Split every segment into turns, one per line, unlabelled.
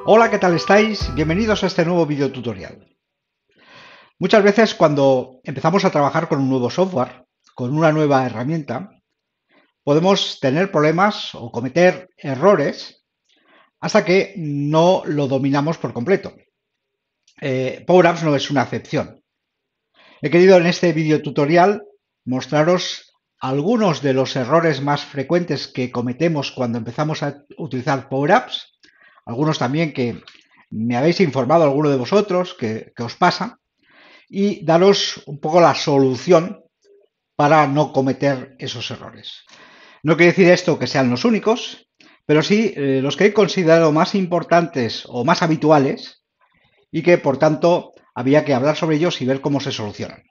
Hola, ¿qué tal estáis? Bienvenidos a este nuevo video tutorial. Muchas veces cuando empezamos a trabajar con un nuevo software, con una nueva herramienta, podemos tener problemas o cometer errores hasta que no lo dominamos por completo. Power Apps no es una excepción. He querido en este video tutorial mostraros algunos de los errores más frecuentes que cometemos cuando empezamos a utilizar Power Apps, algunos también que me habéis informado alguno de vosotros que os pasa, y daros un poco la solución para no cometer esos errores. No quiere decir esto que sean los únicos, pero sí los que he considerado más importantes o más habituales y que, por tanto, había que hablar sobre ellos y ver cómo se solucionan.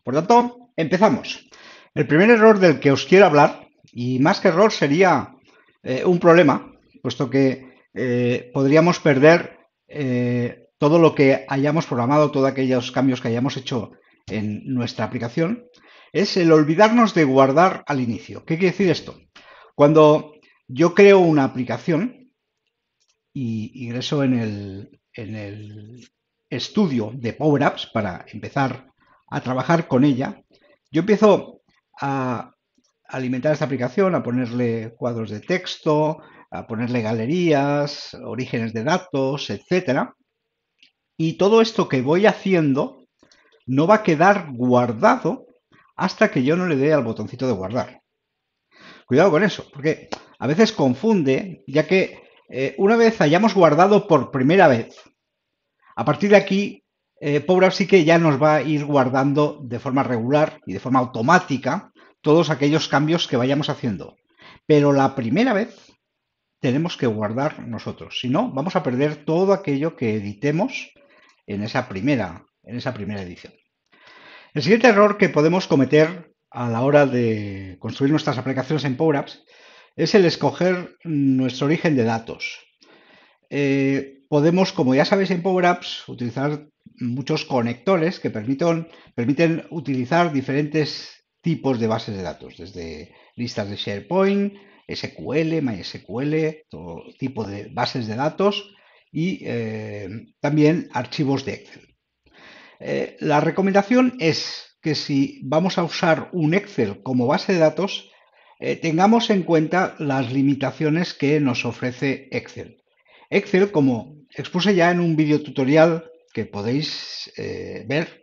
Por tanto, empezamos. El primer error del que os quiero hablar, y más que error sería un problema, puesto que podríamos perder todo lo que hayamos programado, todos aquellos cambios que hayamos hecho en nuestra aplicación, es el olvidarnos de guardar al inicio. ¿Qué quiere decir esto? Cuando yo creo una aplicación y ingreso en el estudio de Power Apps para empezar a trabajar con ella, yo empiezo a alimentar esta aplicación, a ponerle cuadros de texto, a ponerle galerías, orígenes de datos, etcétera. Y todo esto que voy haciendo no va a quedar guardado hasta que yo no le dé al botoncito de guardar. Cuidado con eso, porque a veces confunde, ya que una vez hayamos guardado por primera vez, a partir de aquí, Power Apps sí que ya nos va a ir guardando de forma regular y de forma automática todos aquellos cambios que vayamos haciendo. Pero la primera vez tenemos que guardar nosotros, si no, vamos a perder todo aquello que editemos en esa primera edición. El siguiente error que podemos cometer a la hora de construir nuestras aplicaciones en Power Apps es el escoger nuestro origen de datos. Podemos, como ya sabéis en Power Apps, utilizar muchos conectores que permiten utilizar diferentes tipos de bases de datos, desde listas de SharePoint, SQL, MySQL, todo tipo de bases de datos y también archivos de Excel. La recomendación es que si vamos a usar un Excel como base de datos, tengamos en cuenta las limitaciones que nos ofrece Excel. Excel, como expuse ya en un vídeo tutorial que podéis ver,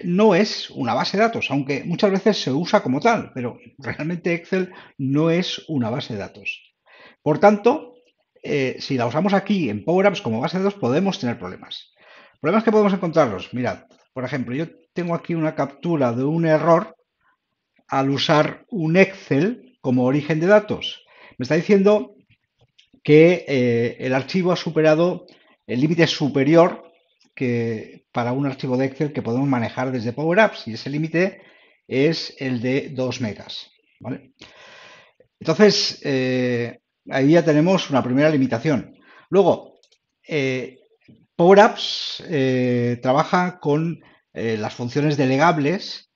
no es una base de datos, aunque muchas veces se usa como tal, pero realmente Excel no es una base de datos. Por tanto, si la usamos aquí en Power Apps como base de datos, podemos tener problemas. Problemas que podemos encontrarlos. Mirad, por ejemplo, yo tengo aquí una captura de un error al usar un Excel como origen de datos. Me está diciendo que el archivo ha superado el límite superior que para un archivo de Excel que podemos manejar desde Power Apps, y ese límite es el de 2 megas. ¿Vale? Entonces, ahí ya tenemos una primera limitación. Luego, eh, Power Apps trabaja con las funciones delegables,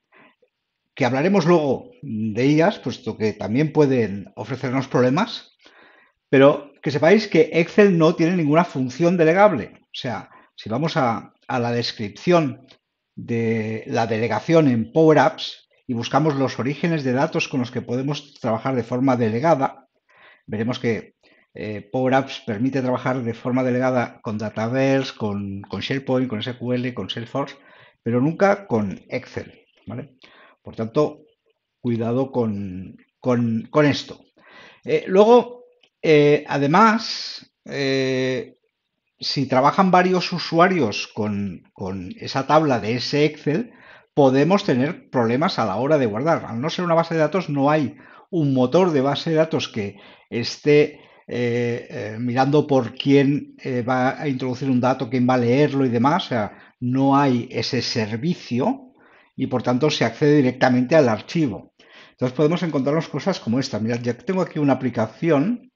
que hablaremos luego de ellas, puesto que también pueden ofrecernos problemas, pero que sepáis que Excel no tiene ninguna función delegable. O sea, si vamos a la descripción de la delegación en Power Apps y buscamos los orígenes de datos con los que podemos trabajar de forma delegada, veremos que Power Apps permite trabajar de forma delegada con Dataverse, con SharePoint, con SQL, con Salesforce, pero nunca con Excel. ¿Vale? Por tanto, cuidado con esto. Luego, además, si trabajan varios usuarios con esa tabla de ese Excel, podemos tener problemas a la hora de guardar. Al no ser una base de datos, no hay un motor de base de datos que esté mirando por quién va a introducir un dato, quién va a leerlo y demás. O sea, no hay ese servicio y por tanto se accede directamente al archivo. Entonces podemos encontrarnos cosas como esta. Mirad, ya tengo aquí una aplicación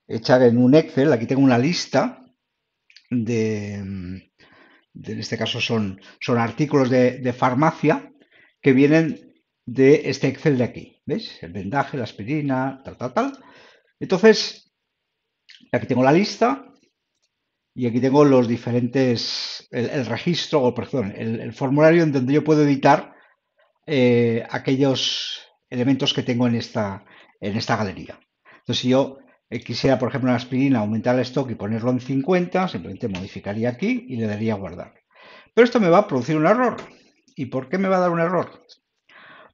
hecha en un Excel. Aquí tengo una lista en este caso son artículos de farmacia que vienen de este Excel de aquí. ¿Veis? El vendaje, la aspirina, tal, tal, tal. Entonces, aquí tengo la lista y aquí tengo los diferentes, el registro, o perdón, el formulario en donde yo puedo editar aquellos elementos que tengo en esta galería. Entonces, si yo quisiera, por ejemplo, en aspirina aumentar el stock y ponerlo en 50, simplemente modificaría aquí y le daría a guardar. Pero esto me va a producir un error. ¿Y por qué me va a dar un error?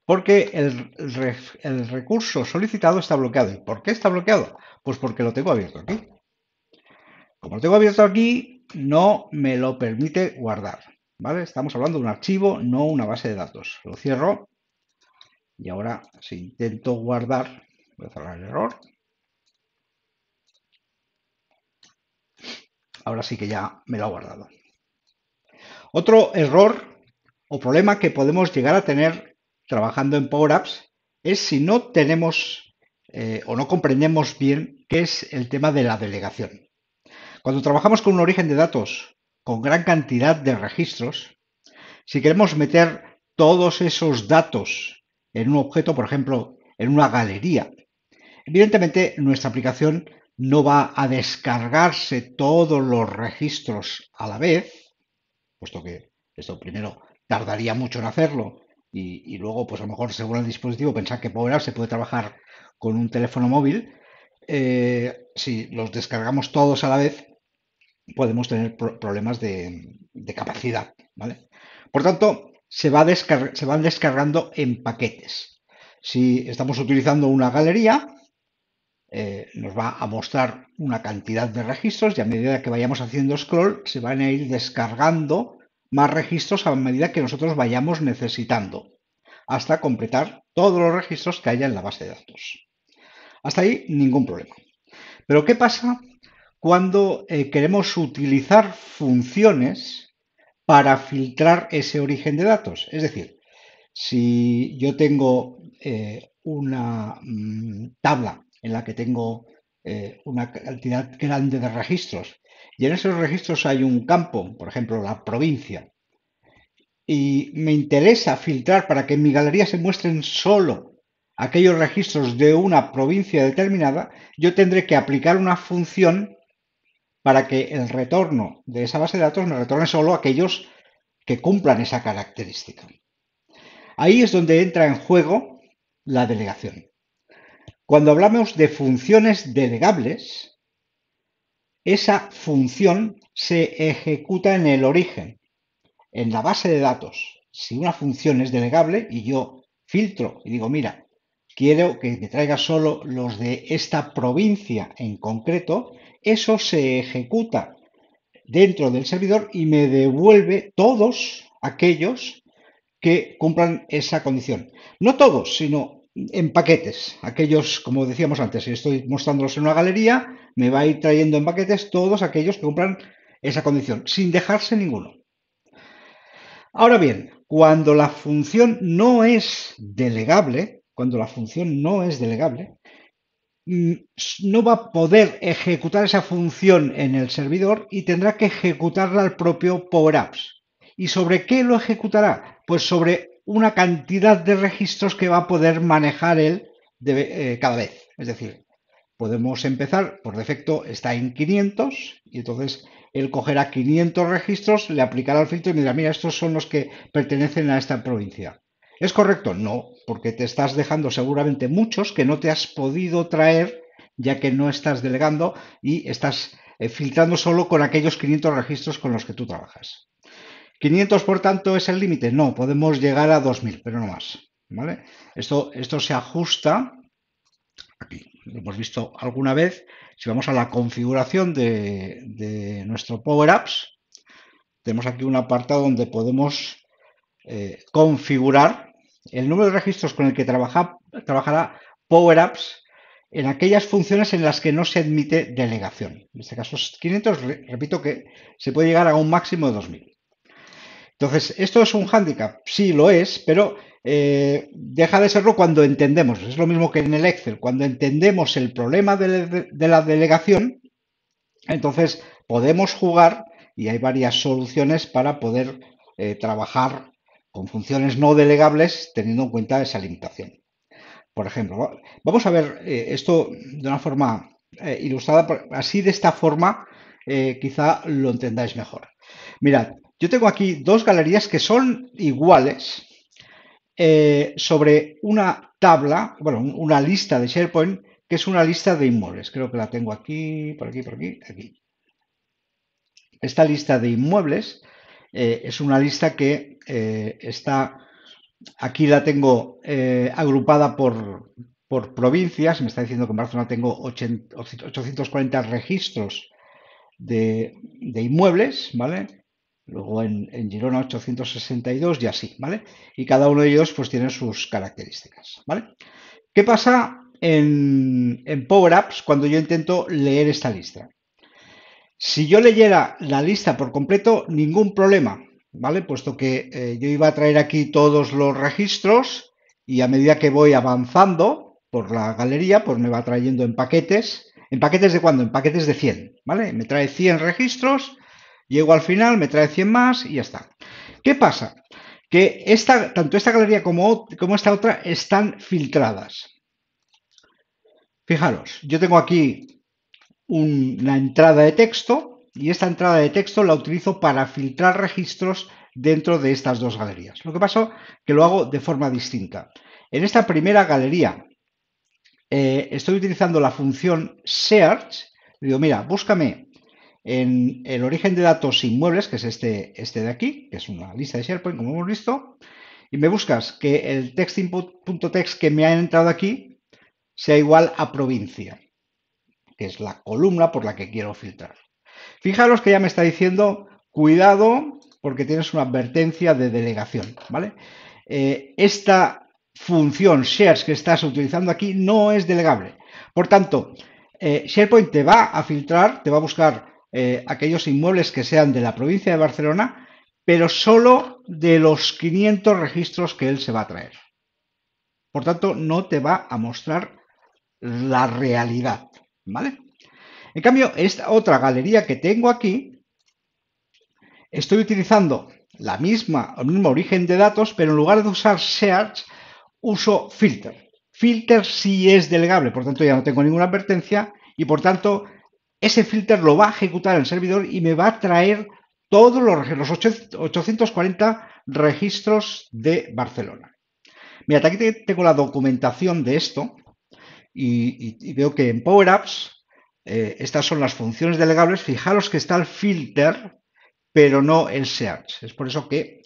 Porque el recurso solicitado está bloqueado. ¿Y por qué está bloqueado? Pues porque lo tengo abierto aquí. Como lo tengo abierto aquí, no me lo permite guardar. ¿Vale? Estamos hablando de un archivo, no una base de datos. Lo cierro y ahora si intento guardar, voy a cerrar el error. Ahora sí que ya me lo ha guardado. Otro error o problema que podemos llegar a tener trabajando en Power Apps es si no tenemos o no comprendemos bien qué es el tema de la delegación. Cuando trabajamos con un origen de datos con gran cantidad de registros, si queremos meter todos esos datos en un objeto, por ejemplo, en una galería, evidentemente nuestra aplicación no va a descargarse todos los registros a la vez, puesto que esto primero tardaría mucho en hacerlo y luego, pues a lo mejor según el dispositivo, pensar que Power Apps se puede trabajar con un teléfono móvil. Si los descargamos todos a la vez, podemos tener problemas de capacidad, ¿vale? Por tanto, se van descargando en paquetes. Si estamos utilizando una galería, nos va a mostrar una cantidad de registros y a medida que vayamos haciendo scroll se van a ir descargando más registros a medida que nosotros vayamos necesitando, hasta completar todos los registros que haya en la base de datos. Hasta ahí ningún problema. Pero ¿qué pasa cuando queremos utilizar funciones para filtrar ese origen de datos? Es decir, si yo tengo una tabla en la que tengo una cantidad grande de registros y en esos registros hay un campo, por ejemplo, la provincia, y me interesa filtrar para que en mi galería se muestren solo aquellos registros de una provincia determinada, yo tendré que aplicar una función para que el retorno de esa base de datos me retorne solo aquellos que cumplan esa característica. Ahí es donde entra en juego la delegación. Cuando hablamos de funciones delegables, esa función se ejecuta en el origen, en la base de datos. Si una función es delegable y yo filtro y digo, mira, quiero que me traiga solo los de esta provincia en concreto, eso se ejecuta dentro del servidor y me devuelve todos aquellos que cumplan esa condición. No todos, sino en paquetes. Aquellos, como decíamos antes, si estoy mostrándolos en una galería, me va a ir trayendo en paquetes todos aquellos que cumplan esa condición, sin dejarse ninguno. Ahora bien, cuando la función no es delegable, no va a poder ejecutar esa función en el servidor y tendrá que ejecutarla al propio Power Apps. ¿Y sobre qué lo ejecutará? Pues sobre una cantidad de registros que va a poder manejar él cada vez. Es decir, podemos empezar, por defecto está en 500 y entonces él cogerá 500 registros, le aplicará el filtro y me dirá, mira, estos son los que pertenecen a esta provincia. ¿Es correcto? No, porque te estás dejando seguramente muchos que no te has podido traer ya que no estás delegando y estás filtrando solo con aquellos 500 registros con los que tú trabajas. 500, por tanto, es el límite. No, podemos llegar a 2000, pero no más. ¿Vale? Esto se ajusta, aquí lo hemos visto alguna vez, si vamos a la configuración de nuestro Power Apps, tenemos aquí un apartado donde podemos configurar el número de registros con el que trabajará Power Apps en aquellas funciones en las que no se admite delegación. En este caso es 500, repito que se puede llegar a un máximo de 2000. Entonces, ¿esto es un hándicap? Sí, lo es, pero deja de serlo cuando entendemos. Es lo mismo que en el Excel. Cuando entendemos el problema de la delegación, entonces podemos jugar y hay varias soluciones para poder trabajar con funciones no delegables teniendo en cuenta esa limitación. Por ejemplo, vamos a ver esto de una forma ilustrada. Así, de esta forma, quizá lo entendáis mejor. Mirad, yo tengo aquí dos galerías que son iguales sobre una tabla, bueno, una lista de SharePoint, que es una lista de inmuebles. Creo que la tengo aquí, por aquí, por aquí, aquí. Esta lista de inmuebles es una lista que está, aquí la tengo agrupada por provincias. Me está diciendo que en Barcelona tengo 840 registros de inmuebles, ¿vale? Luego en Girona 862 y así, ¿vale? Y cada uno de ellos pues tiene sus características, ¿vale? ¿Qué pasa en Power Apps cuando yo intento leer esta lista? Si yo leyera la lista por completo, ningún problema, ¿vale? Puesto que yo iba a traer aquí todos los registros y a medida que voy avanzando por la galería, pues me va trayendo en paquetes. ¿En paquetes de cuándo? En paquetes de 100, ¿vale? Me trae 100 registros, llego al final, me trae 100 más y ya está. ¿Qué pasa? Que tanto esta galería como esta otra están filtradas. Fijaros, yo tengo aquí una entrada de texto y esta entrada de texto la utilizo para filtrar registros dentro de estas dos galerías. Lo que pasa es que lo hago de forma distinta. En esta primera galería estoy utilizando la función search. Digo, mira, búscame en el origen de datos inmuebles, que es este de aquí, que es una lista de SharePoint, como hemos visto, y me buscas que el text input.text que me ha entrado aquí sea igual a provincia, que es la columna por la que quiero filtrar. Fijaros que ya me está diciendo, cuidado, porque tienes una advertencia de delegación, ¿vale? Esta función shares que estás utilizando aquí no es delegable. Por tanto, SharePoint te va a filtrar, te va a buscar aquellos inmuebles que sean de la provincia de Barcelona, pero solo de los 500 registros que él se va a traer. Por tanto, no te va a mostrar la realidad, ¿vale? En cambio, esta otra galería que tengo aquí, estoy utilizando el mismo origen de datos, pero en lugar de usar search, uso filter. Filter sí es delegable, por tanto ya no tengo ninguna advertencia y por tanto ese filter lo va a ejecutar el servidor y me va a traer todos los 840 registros de Barcelona. Mira, aquí tengo la documentación de esto y veo que en Power Apps estas son las funciones delegables. Fijaros que está el filter, pero no el search. Es por eso que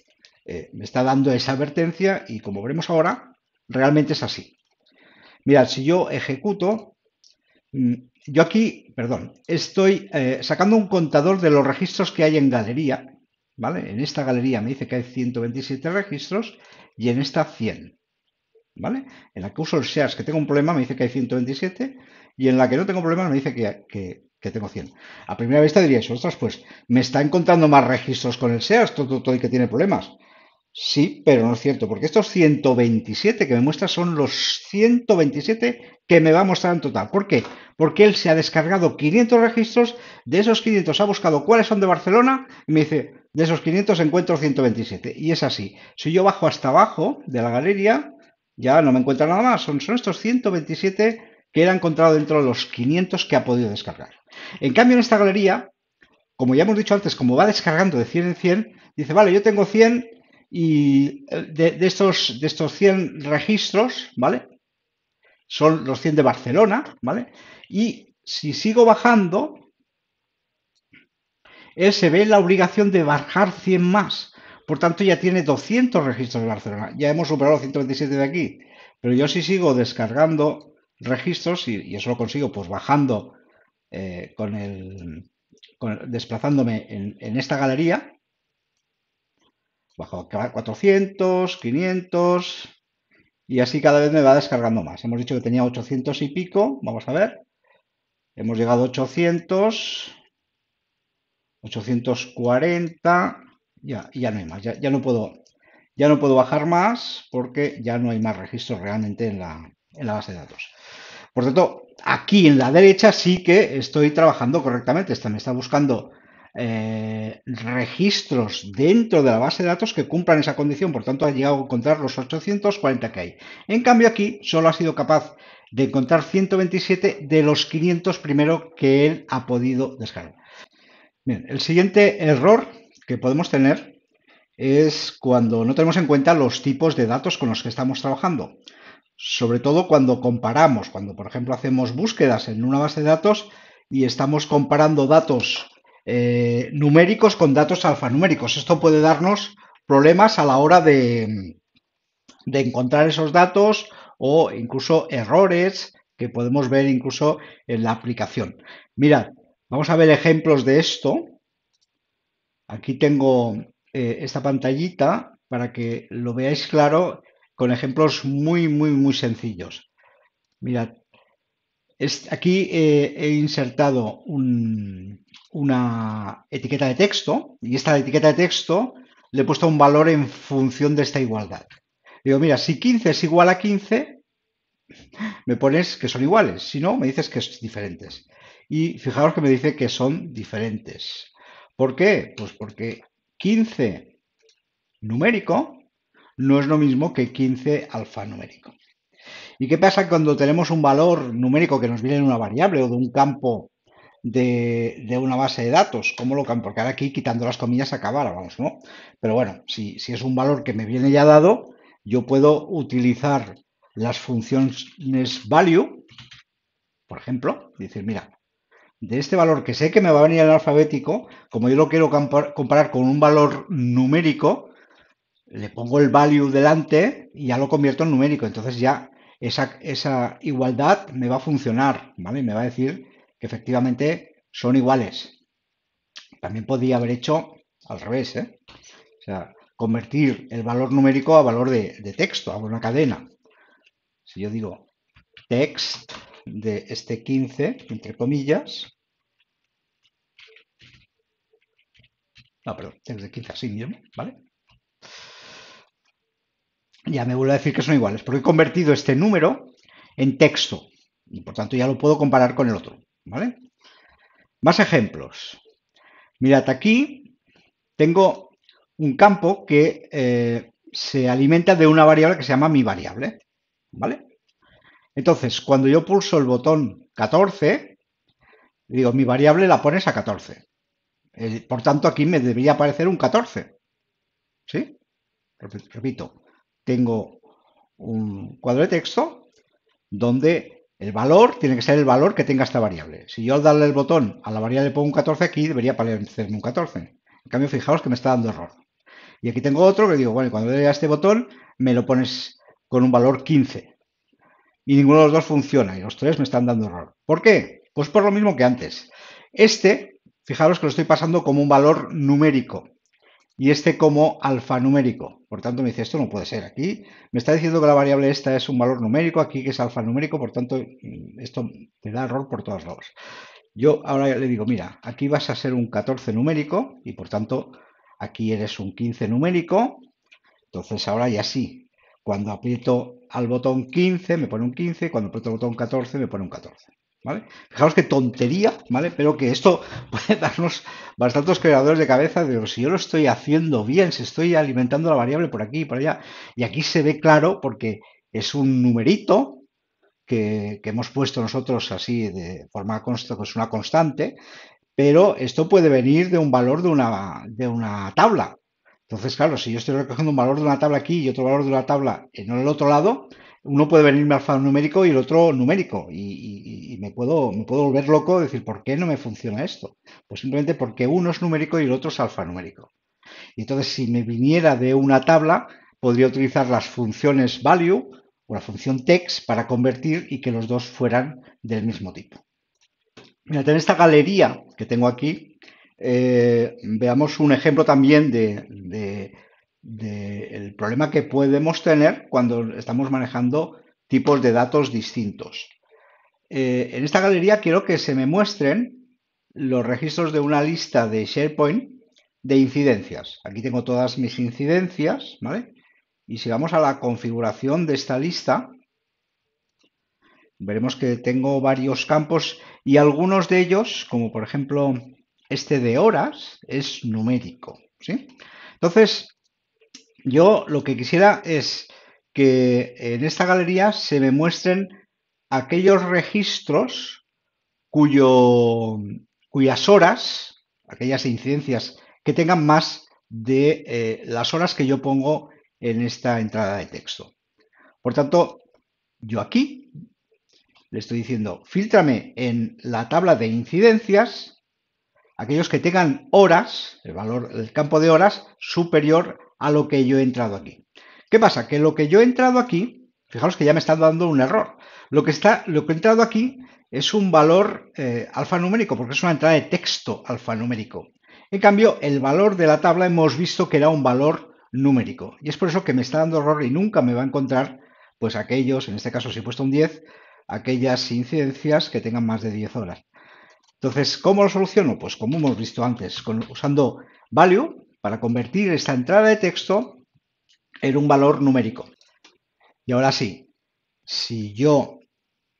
me está dando esa advertencia y como veremos ahora, realmente es así. Mirad, si yo ejecuto, yo aquí, perdón, estoy sacando un contador de los registros que hay en galería, ¿vale? En esta galería me dice que hay 127 registros y en esta 100. ¿Vale? En la que uso el shares que tengo un problema me dice que hay 127 y en la que no tengo problemas me dice que tengo 100. A primera vista diríais, ostras, pues me está encontrando más registros con el shares, todo el que tiene problemas. Sí, pero no es cierto, porque estos 127 que me muestra son los 127 que me va a mostrar en total. ¿Por qué? Porque él se ha descargado 500 registros, de esos 500 ha buscado cuáles son de Barcelona y me dice, de esos 500 encuentro 127. Y es así. Si yo bajo hasta abajo de la galería, ya no me encuentra nada más. Son estos 127 que él ha encontrado dentro de los 500 que ha podido descargar. En cambio, en esta galería, como ya hemos dicho antes, como va descargando de 100 en 100, dice, vale, yo tengo 100 y de estos 100 registros, ¿vale? Son los 100 de Barcelona, ¿vale? Y si sigo bajando, él se ve en la obligación de bajar 100 más. Por tanto, ya tiene 200 registros de Barcelona. Ya hemos superado los 127 de aquí. Pero yo si sigo descargando registros, y eso lo consigo pues bajando desplazándome en esta galería, bajo 400, 500 y así cada vez me va descargando más. Hemos dicho que tenía 800 y pico, vamos a ver. Hemos llegado a 800, 840, ya no hay más, ya no puedo bajar más porque ya no hay más registros realmente en la base de datos. Por tanto, aquí en la derecha sí que estoy trabajando correctamente. Me está buscando registros dentro de la base de datos que cumplan esa condición. Por tanto, ha llegado a encontrar los 840 que hay. En cambio, aquí solo ha sido capaz de encontrar 127 de los 500 primero que él ha podido descargar. Bien, el siguiente error que podemos tener es cuando no tenemos en cuenta los tipos de datos con los que estamos trabajando. Sobre todo cuando comparamos, cuando por ejemplo hacemos búsquedas en una base de datos y estamos comparando datos numéricos con datos alfanuméricos. Esto puede darnos problemas a la hora de encontrar esos datos o incluso errores que podemos ver incluso en la aplicación. Mirad, vamos a ver ejemplos de esto. Aquí tengo esta pantallita para que lo veáis claro con ejemplos muy sencillos. Mirad, aquí he insertado una etiqueta de texto y esta etiqueta de texto le he puesto un valor en función de esta igualdad. Digo, mira, si 15 es igual a 15, me pones que son iguales. Si no, me dices que son diferentes. Y fijaos que me dice que son diferentes. ¿Por qué? Pues porque 15 numérico no es lo mismo que 15 alfanumérico. ¿Y qué pasa cuando tenemos un valor numérico que nos viene en una variable o de un campo de una base de datos? ¿Cómo lo cambio? Porque ahora aquí quitando las comillas acabáramos, ¿no? Pero bueno, si es un valor que me viene ya dado, yo puedo utilizar las funciones value, por ejemplo, y decir, mira, de este valor que sé que me va a venir en alfabético, como yo lo quiero comparar con un valor numérico, le pongo el value delante y ya lo convierto en numérico. Entonces ya esa igualdad me va a funcionar, ¿vale? Me va a decir que efectivamente son iguales. También podría haber hecho al revés, ¿eh? O sea, convertir el valor numérico a valor de texto, a una cadena. Si yo digo text de este 15, entre comillas, no, perdón, text de 15 así mismo, ¿vale? Ya me vuelve a decir que son iguales, porque he convertido este número en texto y por tanto ya lo puedo comparar con el otro, ¿vale? Más ejemplos. Mirad, aquí tengo un campo que se alimenta de una variable que se llama mi variable, ¿vale? Entonces, cuando yo pulso el botón 14, digo, mi variable la pones a 14. Por tanto, aquí me debería aparecer un 14, ¿sí? Repito, tengo un cuadro de texto donde el valor tiene que ser el valor que tenga esta variable. Si yo al darle el botón a la variable le pongo un 14, aquí debería aparecerme un 14. En cambio, fijaos que me está dando error. Y aquí tengo otro que digo, bueno, cuando le dé a este botón, me lo pones con un valor 15. Y ninguno de los dos funciona, y los tres me están dando error. ¿Por qué? Pues por lo mismo que antes. Fijaros que lo estoy pasando como un valor numérico y este como alfanumérico. Por tanto, me dice, esto no puede ser. Aquí me está diciendo que la variable esta es un valor numérico, aquí que es alfanumérico, por tanto, esto me da error por todos lados. Yo ahora le digo, mira, aquí vas a ser un 14 numérico y por tanto, aquí eres un 15 numérico. Entonces ahora ya sí, cuando aprieto al botón 15 me pone un 15, cuando aprieto el botón 14 me pone un 14. ¿Vale? Fijaos qué tontería, ¿vale? Pero que esto puede darnos bastantes creadores de cabeza de si yo lo estoy haciendo bien, si estoy alimentando la variable por aquí y por allá. Y aquí se ve claro porque es un numerito que hemos puesto nosotros así de forma constante, que es una constante, pero esto puede venir de un valor de una tabla. Entonces, claro, si yo estoy recogiendo un valor de una tabla aquí y otro valor de una tabla en el otro lado, uno puede venirme alfanumérico y el otro numérico. Y me puedo volver loco y decir, ¿por qué no me funciona esto? Pues simplemente porque uno es numérico y el otro es alfanumérico. Y entonces, si me viniera de una tabla, podría utilizar las funciones value o la función text para convertir y que los dos fueran del mismo tipo. Mirad, en esta galería que tengo aquí, veamos un ejemplo también del problema que podemos tener cuando estamos manejando tipos de datos distintos. En esta galería quiero que se me muestren los registros de una lista de SharePoint de incidencias. Aquí tengo todas mis incidencias, ¿vale? Y si vamos a la configuración de esta lista, veremos que tengo varios campos y algunos de ellos, como por ejemplo este de horas, es numérico, ¿sí? Entonces, yo lo que quisiera es que en esta galería se me muestren aquellos registros cuyas horas aquellas incidencias que tengan más de las horas que yo pongo en esta entrada de texto. Por tanto, yo aquí le estoy diciendo, fíltrame en la tabla de incidencias aquellos que tengan horas, el valor del campo de horas superior a lo que yo he entrado aquí. ¿Qué pasa? Que lo que yo he entrado aquí, fijaos que ya me está dando un error. Lo que he entrado aquí es un valor alfanumérico, porque es una entrada de texto alfanumérico. En cambio, el valor de la tabla hemos visto que era un valor numérico. Y es por eso que me está dando error y nunca me va a encontrar, pues aquellos, en este caso si he puesto un 10, aquellas incidencias que tengan más de 10 horas. Entonces, ¿cómo lo soluciono? Pues como hemos visto antes, usando value para convertir esta entrada de texto en un valor numérico. Y ahora sí, si yo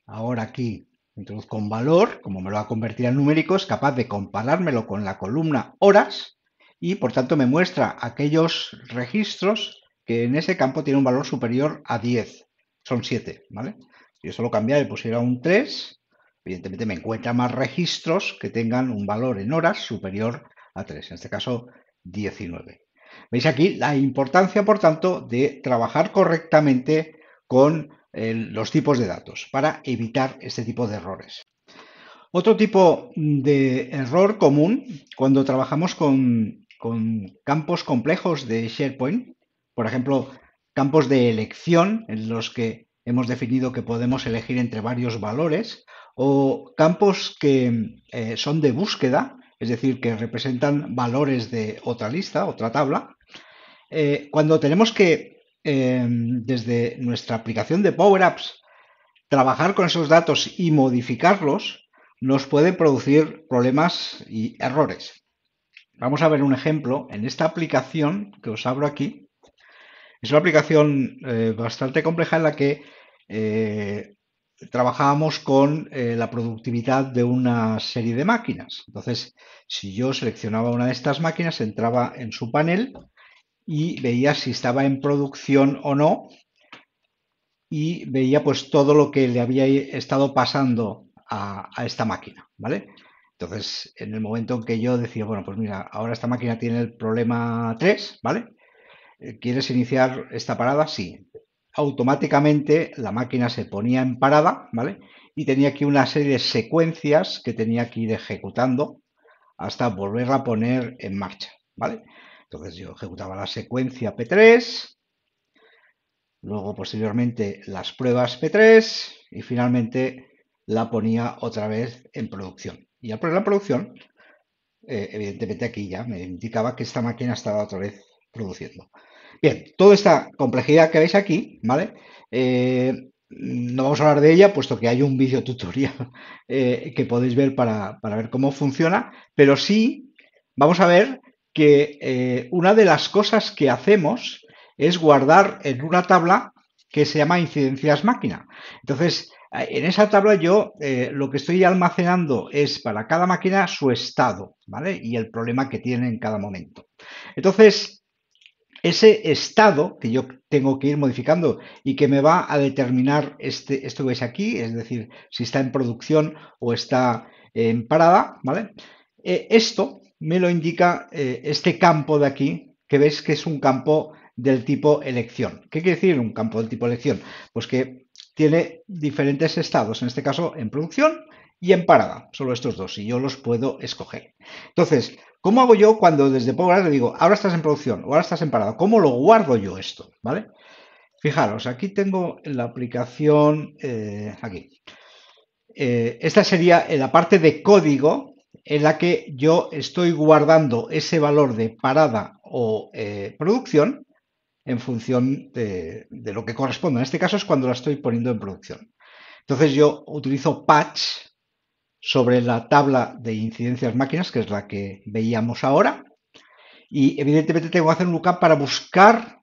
ahora aquí introduzco un valor, como me lo va a convertir en numérico, es capaz de comparármelo con la columna horas y por tanto me muestra aquellos registros que en ese campo tienen un valor superior a 10. Son 7, ¿vale? Si yo solo cambiara y pusiera un 3, evidentemente me encuentra más registros que tengan un valor en horas superior a 3, en este caso 19. Veis aquí la importancia, por tanto, de trabajar correctamente con los tipos de datos para evitar este tipo de errores. Otro tipo de error común cuando trabajamos con campos complejos de SharePoint, por ejemplo, campos de elección en los que hemos definido que podemos elegir entre varios valores, o campos que son de búsqueda, es decir, que representan valores de otra lista, otra tabla. Cuando tenemos que, desde nuestra aplicación de Power Apps, trabajar con esos datos y modificarlos, nos puede producir problemas y errores. Vamos a ver un ejemplo en esta aplicación que os abro aquí. Es una aplicación bastante compleja en la que trabajábamos con la productividad de una serie de máquinas. Entonces, si yo seleccionaba una de estas máquinas, entraba en su panel y veía si estaba en producción o no y veía pues todo lo que le había estado pasando a esta máquina, ¿vale? Entonces, en el momento en que yo decía, bueno, pues mira, ahora esta máquina tiene el problema 3, ¿vale? ¿Quieres iniciar esta parada? Sí. Automáticamente la máquina se ponía en parada, ¿vale? Y tenía aquí una serie de secuencias que tenía que ir ejecutando hasta volverla a poner en marcha, ¿vale? Entonces yo ejecutaba la secuencia P3, luego posteriormente las pruebas P3 y finalmente la ponía otra vez en producción. Y al ponerla en producción, evidentemente aquí ya me indicaba que esta máquina estaba otra vez produciendo. Bien, toda esta complejidad que veis aquí, ¿vale? No vamos a hablar de ella, puesto que hay un vídeo tutorial que podéis ver para ver cómo funciona, pero sí vamos a ver que una de las cosas que hacemos es guardar en una tabla que se llama incidencias máquina. Entonces, en esa tabla yo lo que estoy almacenando es para cada máquina su estado, ¿vale? Y el problema que tiene en cada momento. Entonces, ese estado que yo tengo que ir modificando y que me va a determinar esto que veis aquí, es decir, si está en producción o está en parada, ¿vale? Esto me lo indica este campo de aquí, que veis que es un campo del tipo elección. ¿Qué quiere decir un campo del tipo elección? Pues que tiene diferentes estados, en este caso en producción y en parada, solo estos dos, y yo los puedo escoger. Entonces, ¿cómo hago yo cuando desde Power Apps le digo, ahora estás en producción o ahora estás en parada? ¿Cómo lo guardo yo esto? ¿Vale? Fijaros, aquí tengo la aplicación, aquí. Esta sería la parte de código en la que yo estoy guardando ese valor de parada o producción en función de lo que corresponde. En este caso es cuando la estoy poniendo en producción. Entonces yo utilizo patch sobre la tabla de incidencias máquinas, que es la que veíamos ahora, y evidentemente tengo que hacer un lookup para buscar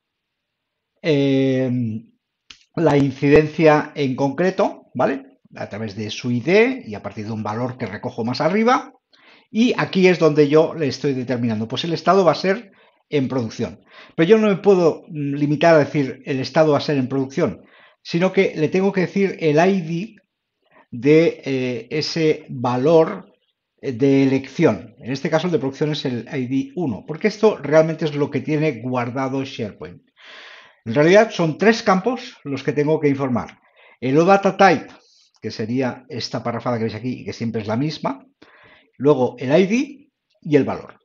la incidencia en concreto, ¿vale? A través de su ID y a partir de un valor que recojo más arriba. Y aquí es donde yo le estoy determinando, pues el estado va a ser en producción. Pero yo no me puedo limitar a decir el estado va a ser en producción, sino que le tengo que decir el ID de ese valor de elección. En este caso el de producción es el ID 1, porque esto realmente es lo que tiene guardado SharePoint. En realidad son tres campos los que tengo que informar. El ODataType, que sería esta parrafada que veis aquí y que siempre es la misma. Luego el ID y el valor.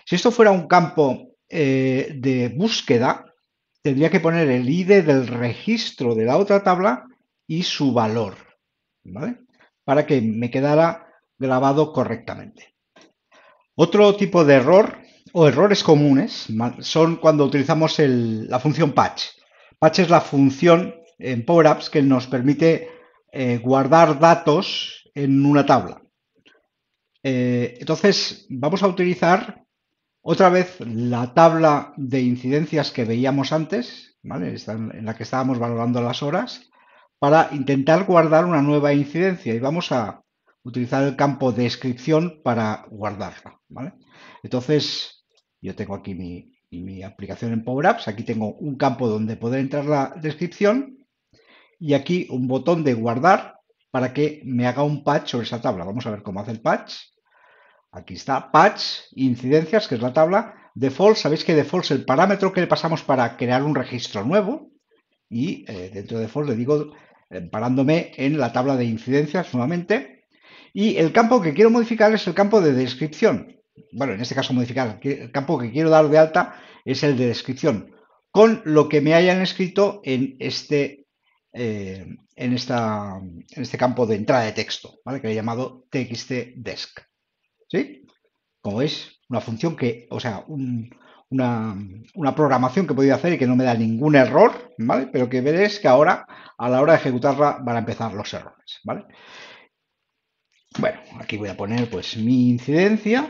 Si esto fuera un campo de búsqueda, tendría que poner el ID del registro de la otra tabla y su valor, ¿vale? Para que me quedara grabado correctamente. Otro tipo de error o errores comunes son cuando utilizamos la función patch. Patch es la función en Power Apps que nos permite guardar datos en una tabla. Entonces, vamos a utilizar otra vez la tabla de incidencias que veíamos antes, ¿vale? En la que estábamos valorando las horas, para intentar guardar una nueva incidencia y vamos a utilizar el campo descripción para guardarla, ¿vale? Entonces, yo tengo aquí mi aplicación en Power Apps, aquí tengo un campo donde poder entrar la descripción y aquí un botón de guardar para que me haga un patch sobre esa tabla. Vamos a ver cómo hace el patch. Aquí está, patch, incidencias, que es la tabla. Default, sabéis que default es el parámetro que le pasamos para crear un registro nuevo. Y dentro de default le digo, parándome en la tabla de incidencias nuevamente. Y el campo que quiero modificar es el campo de descripción. Bueno, en este caso modificar, el campo que quiero dar de alta es el de descripción, con lo que me hayan escrito en este campo de entrada de texto, ¿vale? Que he llamado txtDesc. ¿Sí? Como veis, una función que, o sea, una programación que he podido hacer y que no me da ningún error, ¿vale? Pero que veréis que ahora, a la hora de ejecutarla, van a empezar los errores, ¿vale? Bueno, aquí voy a poner pues mi incidencia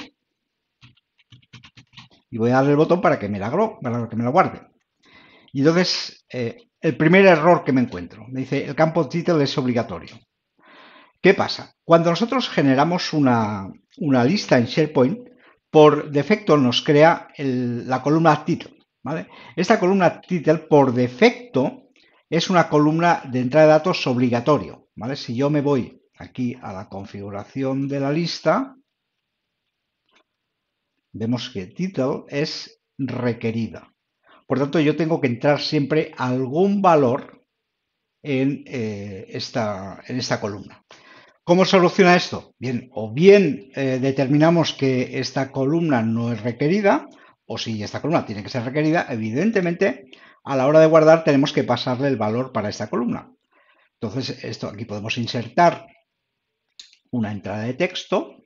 y voy a darle el botón para que me la guarde. Y entonces, el primer error que me encuentro, me dice el campo title es obligatorio. ¿Qué pasa? Cuando nosotros generamos una lista en SharePoint, por defecto nos crea la columna title, ¿vale? Esta columna title, por defecto, es una columna de entrada de datos obligatorio, ¿vale? Si yo me voy aquí a la configuración de la lista, vemos que title es requerida. Por tanto, yo tengo que entrar siempre algún valor en esta columna. ¿Cómo soluciona esto? Bien, o bien determinamos que esta columna no es requerida, o si esta columna tiene que ser requerida, evidentemente a la hora de guardar tenemos que pasarle el valor para esta columna. Entonces, aquí podemos insertar una entrada de texto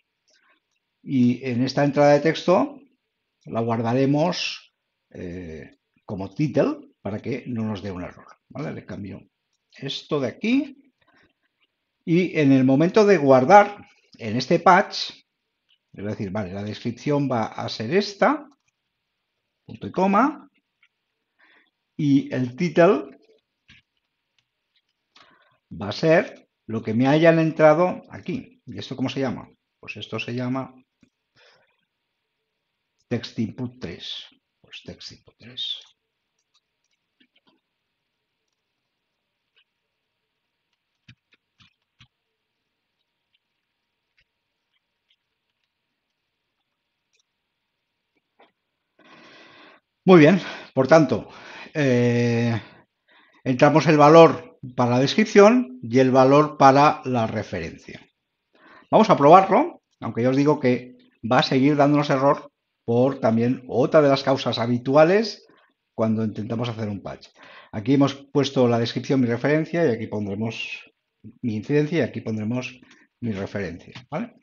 y en esta entrada de texto la guardaremos como title para que no nos dé un error. ¿Vale? Le cambio esto de aquí. Y en el momento de guardar en este patch, es decir, vale, la descripción va a ser esta, punto y coma, y el title va a ser lo que me hayan entrado aquí. ¿Y esto cómo se llama? Pues esto se llama text input 3. Pues text input 3. Muy bien, por tanto, entramos el valor para la descripción y el valor para la referencia. Vamos a probarlo, aunque ya os digo que va a seguir dándonos error por también otra de las causas habituales cuando intentamos hacer un patch. Aquí hemos puesto la descripción, mi referencia, y aquí pondremos mi incidencia y aquí pondremos mi referencia, ¿vale?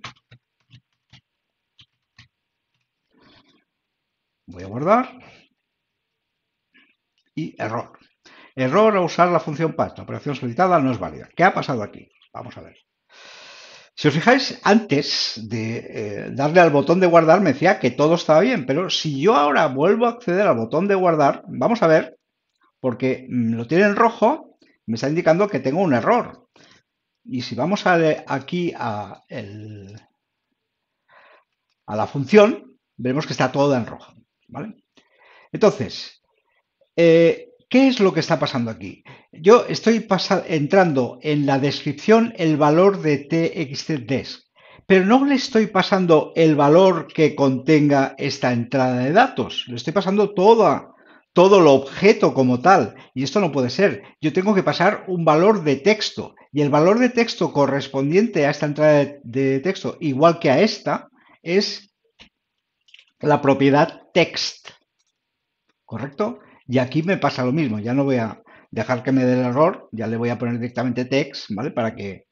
Voy a guardar. Y error. Error a usar la función patch. La operación solicitada no es válida. ¿Qué ha pasado aquí? Vamos a ver. Si os fijáis, antes de darle al botón de guardar me decía que todo estaba bien, pero si yo ahora vuelvo a acceder al botón de guardar, vamos a ver, porque lo tiene en rojo, me está indicando que tengo un error. Y si vamos aquí a la función, veremos que está todo en rojo, ¿vale? Entonces, ¿qué es lo que está pasando aquí? Yo estoy entrando en la descripción el valor de txtDesc, pero no le estoy pasando el valor que contenga esta entrada de datos, le estoy pasando todo el objeto como tal, y esto no puede ser. Yo tengo que pasar un valor de texto, y el valor de texto correspondiente a esta entrada de texto, igual que a esta, es la propiedad text, ¿correcto? Y aquí me pasa lo mismo, ya no voy a dejar que me dé el error, ya le voy a poner directamente text, ¿vale? Para que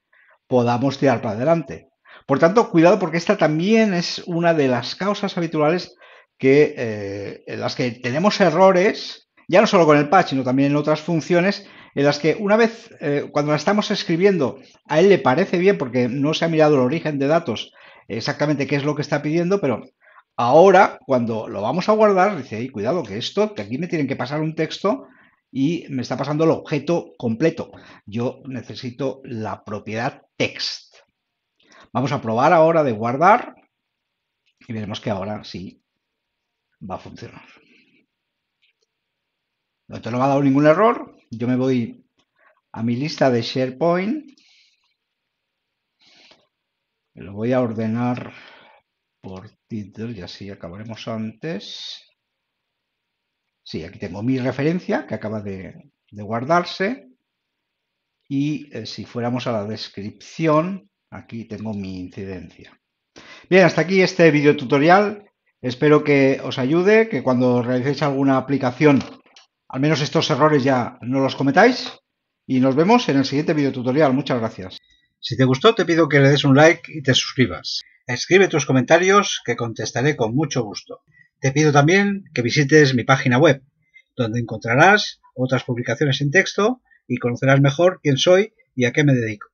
podamos tirar para adelante. Por tanto, cuidado porque esta también es una de las causas habituales en las que tenemos errores, ya no solo con el patch, sino también en otras funciones, en las que una vez, cuando la estamos escribiendo, a él le parece bien porque no se ha mirado el origen de datos, exactamente qué es lo que está pidiendo, pero ahora, cuando lo vamos a guardar, dice, cuidado, que aquí me tienen que pasar un texto y me está pasando el objeto completo. Yo necesito la propiedad text. Vamos a probar ahora de guardar y veremos que ahora sí va a funcionar. No me ha dado ningún error. Yo me voy a mi lista de SharePoint. Lo voy a ordenar por título y así acabaremos antes. Sí, aquí tengo mi referencia que acaba de guardarse. Y si fuéramos a la descripción, aquí tengo mi incidencia. Bien, hasta aquí este video tutorial. Espero que os ayude, que cuando realicéis alguna aplicación, al menos estos errores ya no los cometáis. Y nos vemos en el siguiente video tutorial. Muchas gracias. Si te gustó, te pido que le des un like y te suscribas. Escribe tus comentarios que contestaré con mucho gusto. Te pido también que visites mi página web, donde encontrarás otras publicaciones en texto y conocerás mejor quién soy y a qué me dedico.